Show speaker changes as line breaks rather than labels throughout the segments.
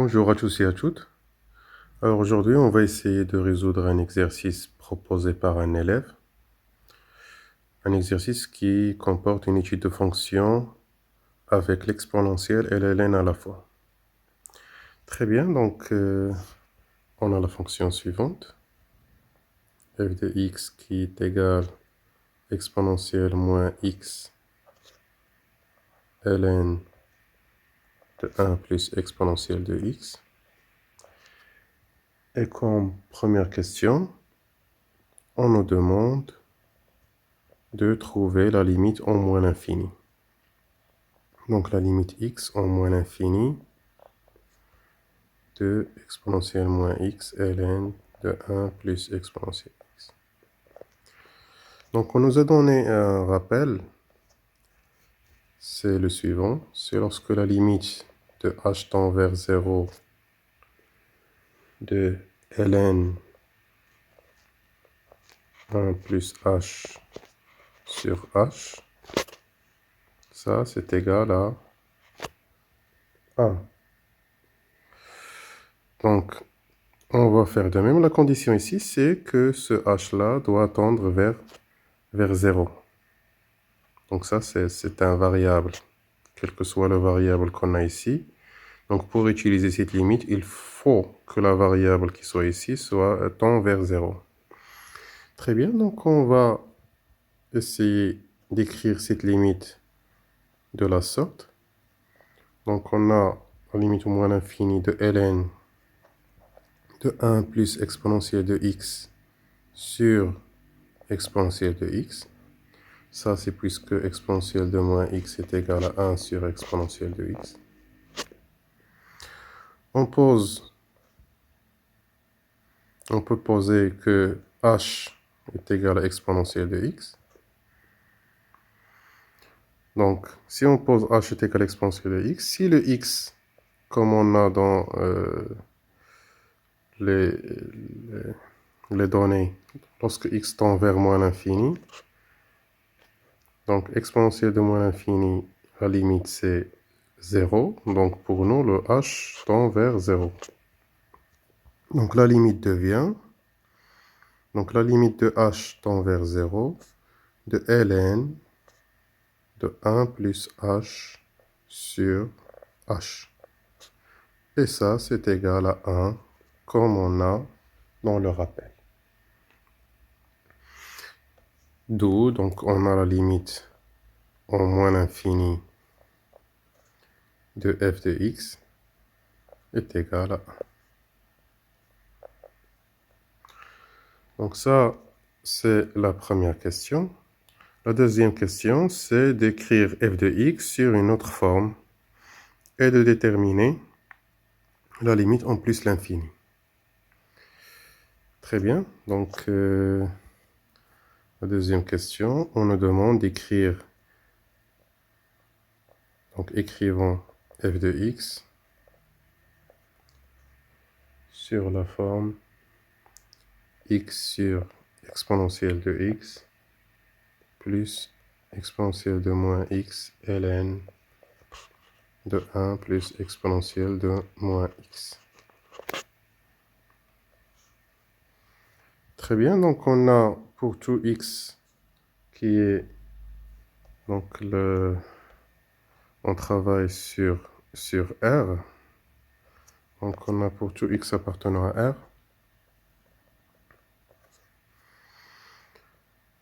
Bonjour à tous et à toutes. Alors aujourd'hui, on va essayer de résoudre un exercice proposé par un élève. Un exercice qui comporte une étude de fonction avec l'exponentielle et la ln à la fois. Très bien, donc on a la fonction suivante. f de x qui est égal exponentielle moins x ln de 1 plus exponentielle de x. Et comme première question, on nous demande de trouver la limite en moins l'infini. Donc la limite x en moins l'infini de exponentielle moins x ln de 1 plus exponentielle x. Donc on nous a donné un rappel, c'est le suivant, c'est lorsque la limite de h tend vers 0 de ln 1 plus h sur h, ça c'est égal à 1. Donc on va faire de même. La condition ici, c'est que ce h-là doit tendre vers 0. Donc ça, c'est un variable, quel que soit le variable qu'on a ici. Donc pour utiliser cette limite, il faut que la variable qui soit ici tend vers 0. Très bien, donc on va essayer d'écrire cette limite de la sorte. Donc on a la limite au moins l'infini de ln de 1 plus exponentielle de x sur exponentielle de x. Ça, c'est puisque exponentielle de moins x est égal à 1 sur exponentielle de x. On peut poser que h est égal à exponentielle de x. Donc, si on pose h est égal à exponentielle de x, si le x, comme on a dans les données, lorsque x tend vers moins l'infini, donc exponentielle de moins l'infini, la limite c'est 0. Donc pour nous, le h tend vers 0. Donc la limite devient, donc la limite de h tend vers 0 de ln de 1 plus h sur h. Et ça, c'est égal à 1, comme on a dans le rappel. D'où, donc, on a la limite en moins l'infini de f de x est égal à 1. Donc ça, c'est la première question. La deuxième question, c'est d'écrire f de x sur une autre forme et de déterminer la limite en plus l'infini. Très bien. Donc, la deuxième question, on nous demande d'écrire, donc écrivons f de x sur la forme x sur exponentielle de x plus exponentielle de moins x ln de 1 plus exponentielle de moins x. Très bien, donc on a pour tout x qui est, donc on travaille sur R. Donc on a pour tout x appartenant à R,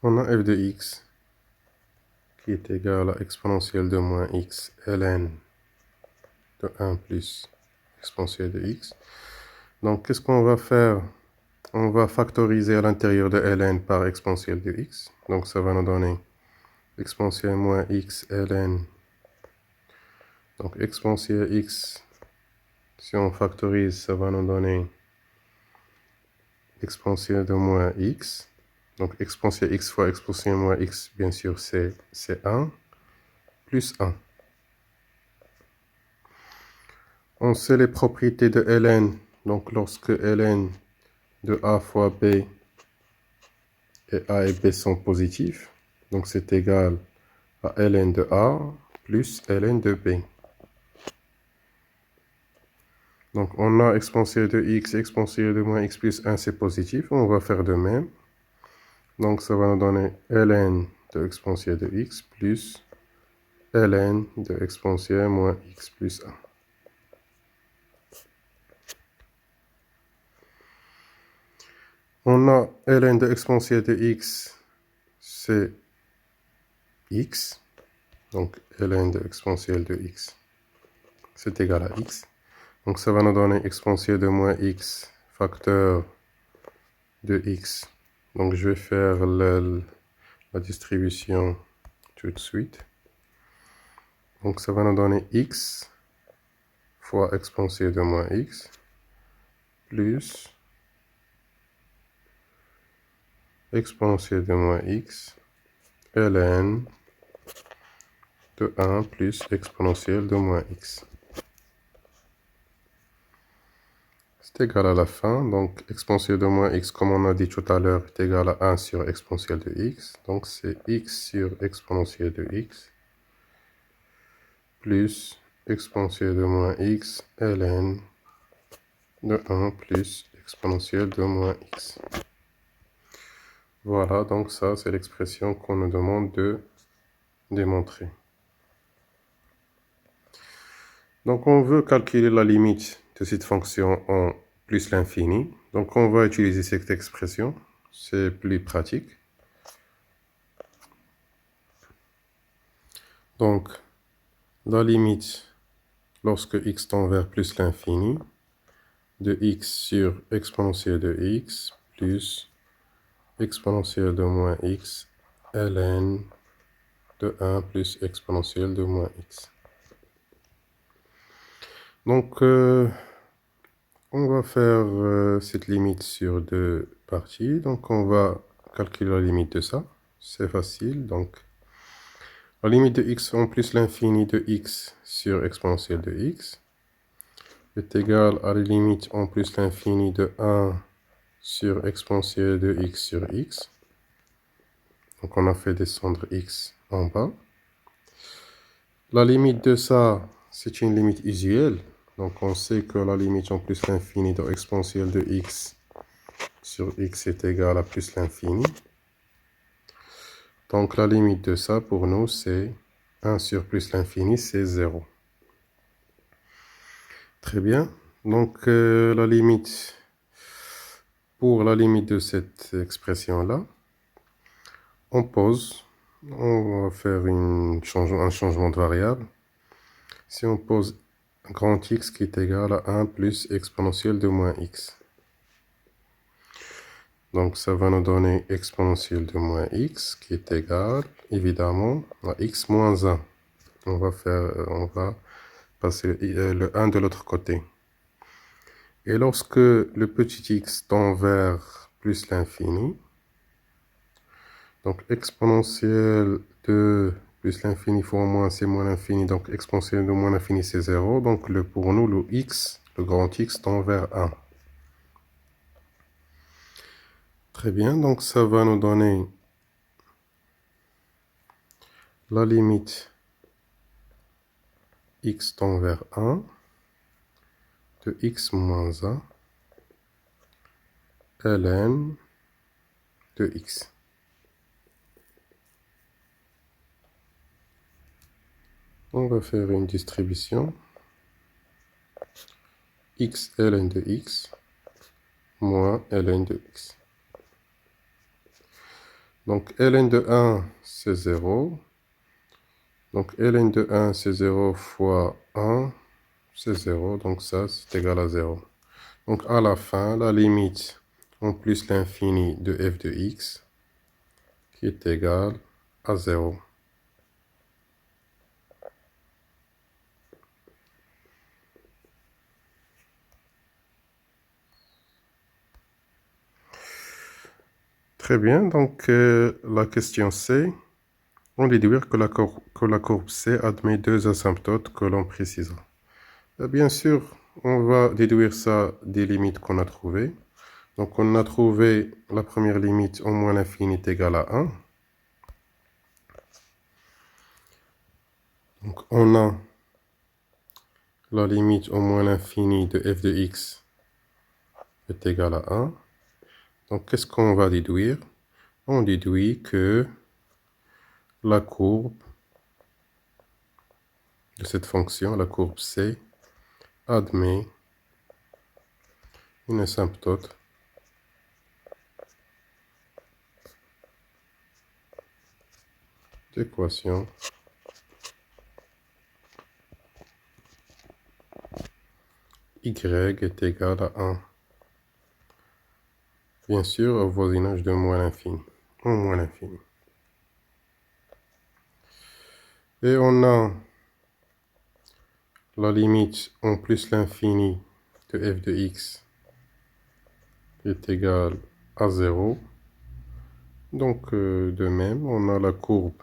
on a f de x qui est égal à exponentielle de moins x ln de 1 plus exponentielle de x. Donc qu'est-ce qu'on va faire? On va factoriser à l'intérieur de ln par exponentielle de x. Donc ça va nous donner exponentielle moins x ln. Donc exponentielle x, si on factorise, ça va nous donner exponentielle de moins x. Donc exponentielle x fois exponentielle moins x, bien sûr, c'est 1, plus 1. On sait les propriétés de ln. Donc lorsque ln de a fois b et a et b sont positifs, donc c'est égal à ln de a plus ln de b. Donc, on a exponentielle de x, exponentielle de moins x plus 1, c'est positif. On va faire de même. Donc, ça va nous donner ln de exponentielle de x plus ln de exponentielle moins x plus 1. On a ln de exponentielle de x, c'est x. Donc, ln de exponentielle de x, c'est égal à x. Donc, ça va nous donner exponentielle de moins x, facteur de x. Donc, je vais faire la distribution tout de suite. Donc, ça va nous donner x fois exponentielle de moins x plus exponentielle de moins x ln de 1 plus exponentielle de moins x. C'est égal à la fin. Donc, exponentielle de moins x, comme on a dit tout à l'heure, est égal à 1 sur exponentielle de x. Donc, c'est x sur exponentielle de x plus exponentielle de moins x ln de 1 plus exponentielle de moins x. Voilà, donc ça, c'est l'expression qu'on nous demande de démontrer. Donc, on veut calculer la limite de cette fonction en plus l'infini. Donc, on va utiliser cette expression. C'est plus pratique. Donc, la limite, lorsque x tend vers plus l'infini, de x sur exponentielle de x plus exponentielle de moins x ln de 1 plus exponentielle de moins x. Donc, on va faire cette limite sur deux parties. Donc, on va calculer la limite de ça. C'est facile. Donc, la limite de x en plus l'infini de x sur exponentielle de x est égale à la limite en plus l'infini de 1 sur exponentielle de x sur x. Donc, on a fait descendre x en bas. La limite de ça, c'est une limite usuelle. Donc, on sait que la limite en plus l'infini de exponentielle de x sur x est égal à plus l'infini. Donc, la limite de ça, pour nous, c'est 1 sur plus l'infini, c'est 0. Très bien. Donc, pour la limite de cette expression-là, on pose. On va faire un changement de variable. Si on pose grand X qui est égal à 1 plus exponentielle de moins x. Donc, ça va nous donner exponentielle de moins x qui est égal, évidemment, à x moins 1. On va passer le 1 de l'autre côté. Et lorsque le petit x tend vers plus l'infini, donc exponentielle de plus l'infini fois moins, c'est moins l'infini, donc exponentielle de moins l'infini, c'est 0. Donc, pour nous, le x, le grand x, tend vers 1. Très bien, donc ça va nous donner la limite x tend vers 1 de x moins 1 ln de x. On va faire une distribution x ln de x moins ln de x. Donc, ln de 1, c'est 0. Donc, ln de 1, c'est 0 fois 1, c'est 0. Donc, ça, c'est égal à 0. Donc, à la fin, la limite en plus l'infini de f de x qui est égal à 0. Très bien. Donc, la question C. On déduire que la courbe C admet deux asymptotes que l'on précisera. Bien sûr, on va déduire ça des limites qu'on a trouvées. Donc, on a trouvé la première limite au moins l'infini est égal à 1. Donc, on a la limite au moins l'infini de f de x est égale à 1. Donc, qu'est-ce qu'on va déduire? On déduit que la courbe de cette fonction, la courbe C, admet une asymptote d'équation y est égal à 1. Bien sûr, au voisinage de moins l'infini. Au moins l'infini. Et on a la limite en plus l'infini de f de x est égal à 0. Donc, de même, on a la courbe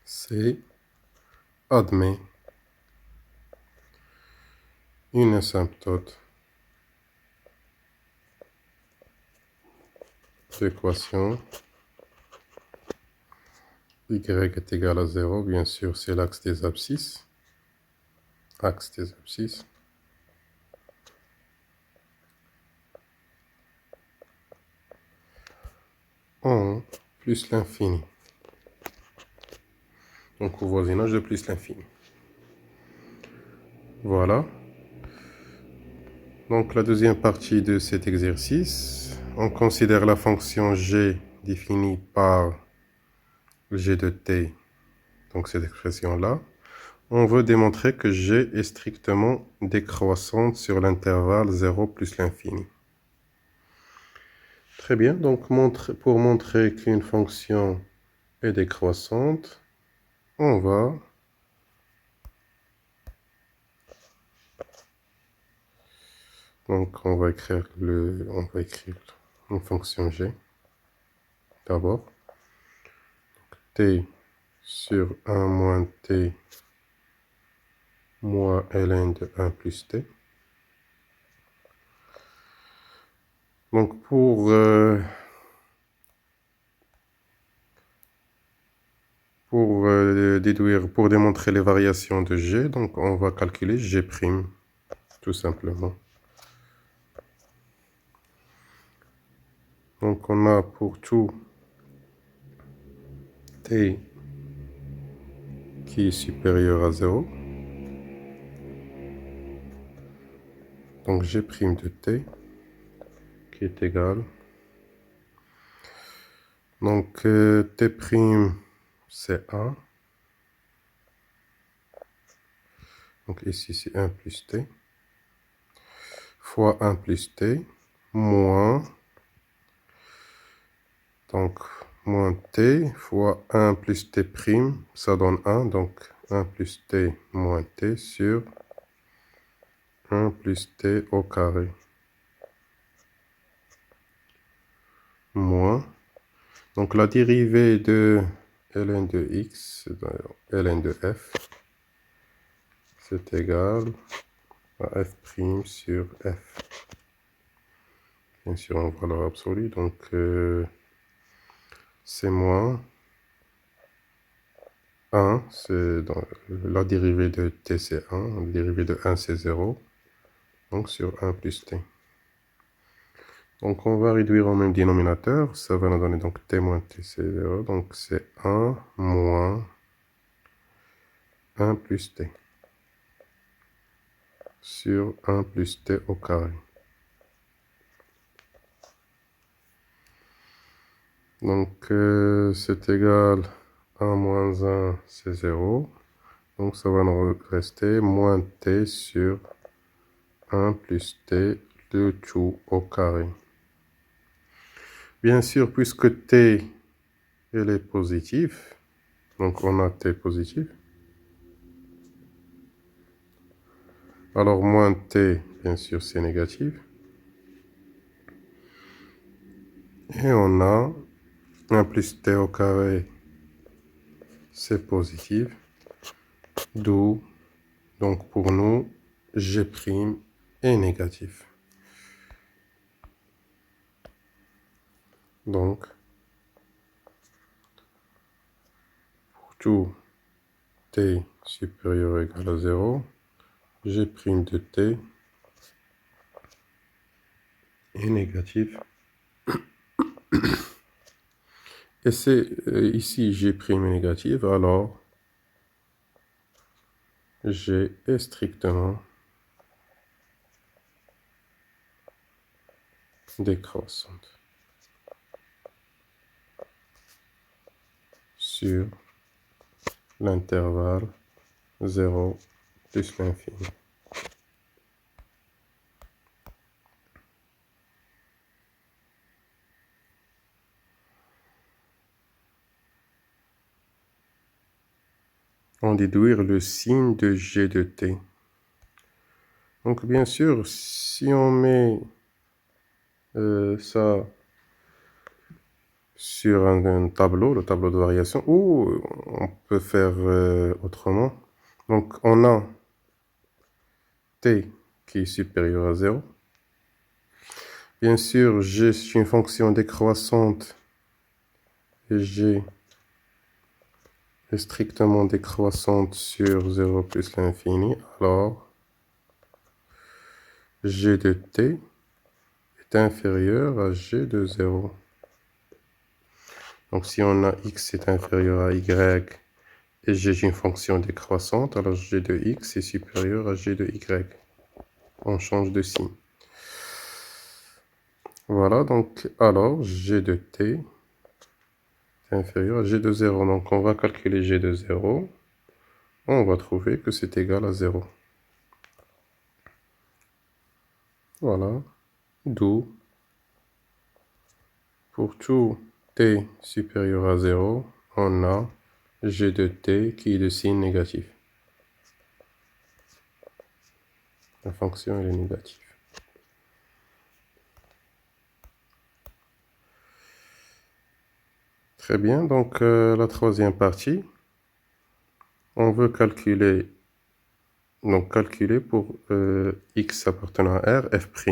C admet une asymptote d'équation y est égal à 0. Bien sûr, c'est l'axe des abscisses. Axe des abscisses. En plus l'infini. Donc, au voisinage de plus l'infini. Voilà. Donc, la deuxième partie de cet exercice, on considère la fonction g définie par g de t, donc cette expression-là. On veut démontrer que g est strictement décroissante sur l'intervalle 0 plus l'infini. Très bien, donc pour montrer qu'une fonction est décroissante, on va écrire une fonction g d'abord. T sur 1 moins t moins ln de 1 plus t. Donc pour démontrer les variations de g, donc on va calculer g', tout simplement. Donc on a pour tout t qui est supérieur à 0. Donc g' de t qui est égal. Donc t' c'est 1. Donc ici c'est 1 plus t. Fois 1 plus t moins. Donc moins t fois 1 plus t', ça donne 1. Donc 1 plus t moins t sur 1 plus t au carré. Moins. Donc la dérivée de ln de x, ln de f, c'est égal à f' sur f. Bien sûr en valeur absolue, donc c'est moins 1, c'est la dérivée de t c'est 1, la dérivée de 1 c'est 0, donc sur 1 plus t. Donc on va réduire au même dénominateur, ça va nous donner donc t moins t c'est 0, donc c'est 1 moins 1 plus t sur 1 plus t au carré. Donc c'est égal à 1 moins 1 c'est 0, donc ça va nous rester moins t sur 1 plus t, le tout au carré. Bien sûr, puisque t elle est positive, donc on a t positif. Alors moins t, bien sûr, c'est négatif. Et on a 1 plus t au carré, c'est positif. D'où, donc pour nous, g' est négatif. Donc, pour tout t supérieur ou égal à 0, g' de t est négatif. Et c'est ici g' est négative, alors g est strictement décroissante sur l'intervalle 0 plus l'infini. On déduire le signe de g de t. Donc bien sûr, si on met ça sur un tableau, le tableau de variation, ou on peut faire autrement. Donc on a t qui est supérieur à 0. Bien sûr, g c'est une fonction décroissante et g est strictement décroissante sur 0 plus l'infini. Alors, g de t est inférieur à g de 0. Donc si on a x est inférieur à y et g est une fonction décroissante, alors g de x est supérieur à g de y. On change de signe. Voilà, donc alors g de t est inférieur à g de 0. Donc on va calculer g de 0. On va trouver que c'est égal à 0. Voilà. D'où, pour tout t supérieur à 0, on a g de t qui est de signe négatif. La fonction elle est négative. Très bien, donc la troisième partie, on veut calculer, pour x appartenant à R, f',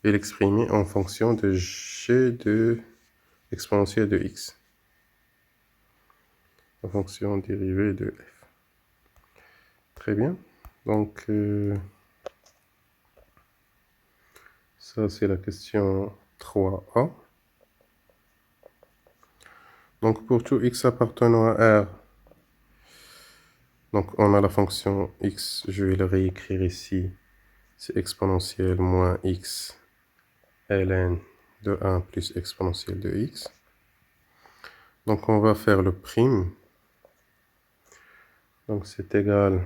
et l'exprimer en fonction de g de exponentielle de x. La fonction dérivée de f. Très bien, donc ça c'est la question 3a. Donc pour tout x appartenant à R, donc on a la fonction x, je vais le réécrire ici, c'est exponentielle moins x ln de 1 plus exponentielle de x. Donc on va faire le prime. Donc c'est égal.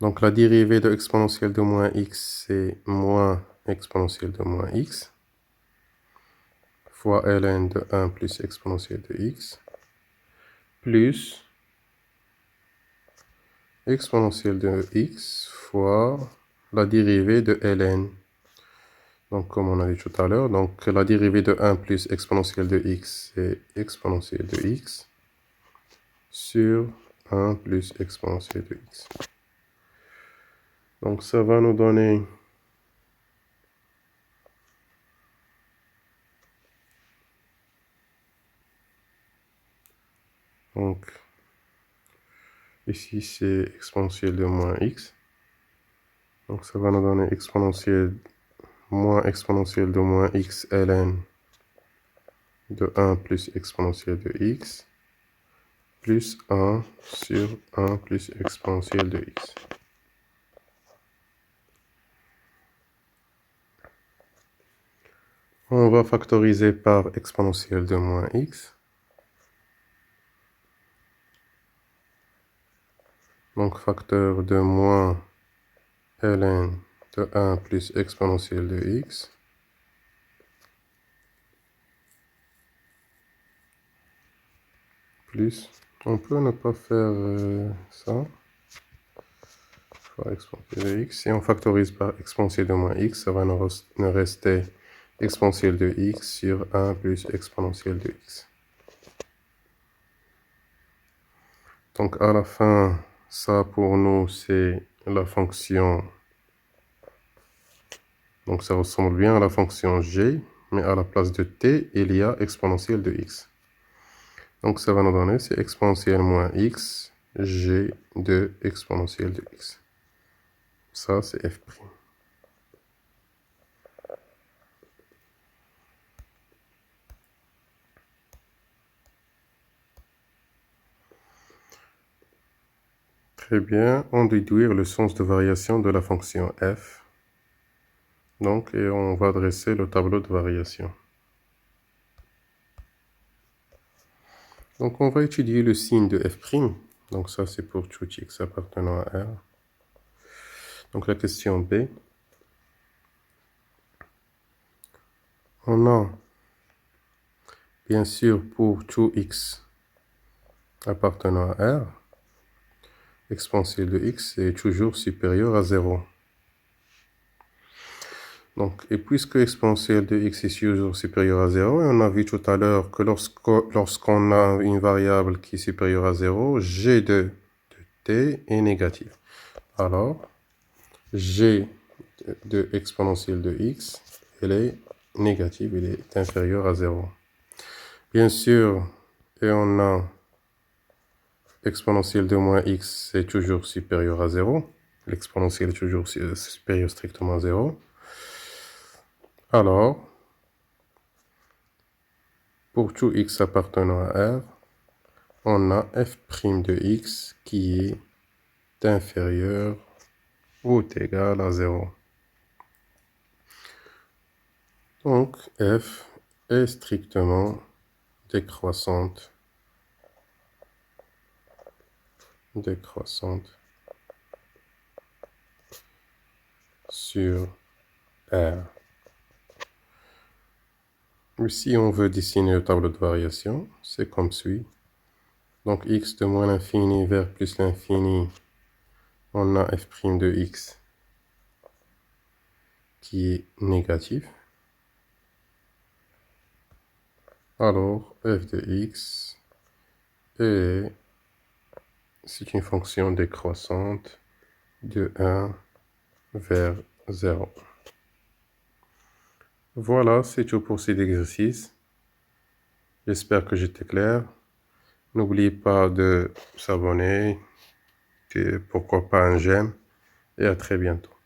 Donc la dérivée de exponentielle de moins x, c'est moins exponentielle de moins x fois ln de 1 plus exponentielle de x plus exponentielle de x fois la dérivée de ln. Donc comme on a dit tout à l'heure, donc la dérivée de 1 plus exponentielle de x, c'est exponentielle de x sur 1 plus exponentielle de x. Donc ça va nous donner donc ici c'est exponentielle de moins x. Donc ça va nous donner exponentielle de moins x ln de 1 plus exponentielle de x plus 1 sur 1 plus exponentielle de x. On va factoriser par exponentielle de moins x. Donc facteur de moins ln de 1 plus exponentielle de x plus, on peut ne pas faire ça, par exponentielle de x. Si on factorise par exponentielle de moins x, ça va nous rester exponentielle de x sur 1 plus exponentielle de x. Donc à la fin, ça pour nous c'est la fonction, donc ça ressemble bien à la fonction g, mais à la place de t, il y a exponentielle de x. Donc ça va nous donner, c'est exponentielle moins x, g de exponentielle de x. Ça, c'est f'. Très bien, on doit déduire le sens de variation de la fonction f. Donc, et on va dresser le tableau de variation. Donc, on va étudier le signe de f'. Donc, ça, c'est pour tout x appartenant à R. Donc, la question B. On a, bien sûr, pour tout x appartenant à R, exponentielle de x est toujours supérieure à 0. Donc, et puisque exponentielle de x est toujours supérieure à 0, et on a vu tout à l'heure que lorsqu'on a une variable qui est supérieure à 0, g de t est négatif. Alors, g de exponentielle de x, elle est négative, elle est inférieure à 0. Bien sûr, et on a exponentielle de moins x, c'est toujours supérieur à 0. L'exponentielle est toujours supérieure strictement à 0. Alors, pour tout x appartenant à R, on a f' de x qui est inférieur ou est égal à 0. Donc, f est strictement décroissante sur R. Si on veut dessiner le tableau de variation, c'est comme suit. Donc, x de moins l'infini vers plus l'infini, on a f' de x qui est négatif. Alors, f de x c'est une fonction décroissante de 1 vers 0. Voilà, c'est tout pour cet exercice. J'espère que j'étais clair. N'oubliez pas de s'abonner, et pourquoi pas un j'aime, et à très bientôt.